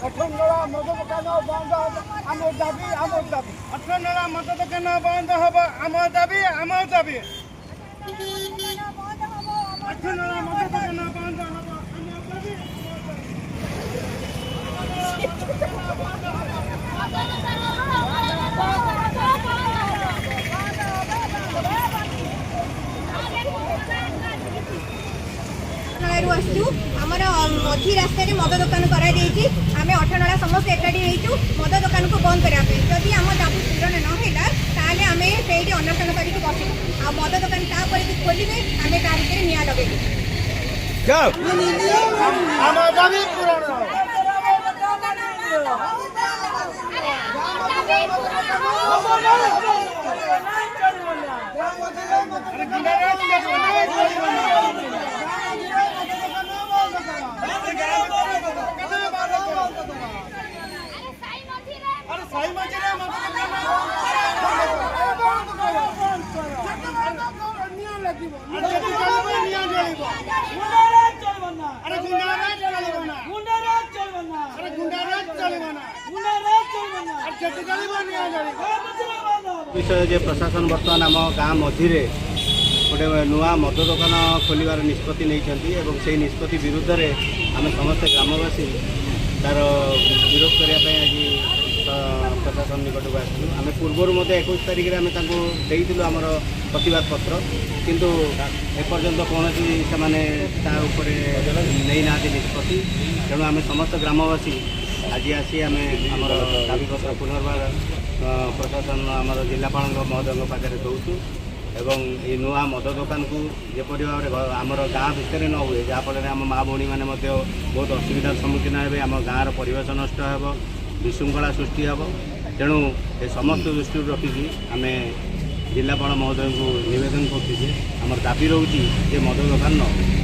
ଅଠନଳା ମଦ ଦୋକାନ ବନ୍ଦ ହେବ ଆମ ଦାବି ଅଠନଳା ମଦ ଦୋକାନ ବନ୍ଦ ହେବ ଆମ ଦାବି ଅଠନଳା ମଦ ଦୋକାନ ବନ୍ଦ ହେବ आमर मझी रास्त मद दुकान करें अठनला समस्त एकाठी हो मद दुकान को बंद करने जदि आम दाबी पूरण नहला ताले आम से अनशन करके बसू आ मद दुकान खोलिए आम ता भर निआ लगे विषय जे प्रशासन बर्तमान आम गाँ मझी गोटे नुआ मद दुकान खोलिबार निष्पत्ति नहीं से निष्पत्ति विरुद्ध में आम समस्त ग्रामवासी तार विरोध करने आज प्रशासन निकट को आसलु आम पूर्वर 21 तारिख में देलु आमर प्रतिवाद पत्र किंतु एपर्यंत कौन से नहीं ना निष्पत्ति तेणु आम समस्त ग्रामवासी आज आसी आम आमर दाबी पत्र पुनर्बार प्रशासन आमर जिलापाल महोदय पाखे दौचु एवं ये नुआ मद दुकान को जपरी भाव आमर गाँ भितर न हुए जहाँफल आम माँ भौणी मैंने बहुत असुविधार सम्मुखीन हे आम गाँव परिवेश नष्ट हो विशृंखला सृष्टि हे तेणु ये समस्त दृष्टि रखिकी आम जिलापाल महोदय को नवेदन कर दाबी रोचे मद दुकान न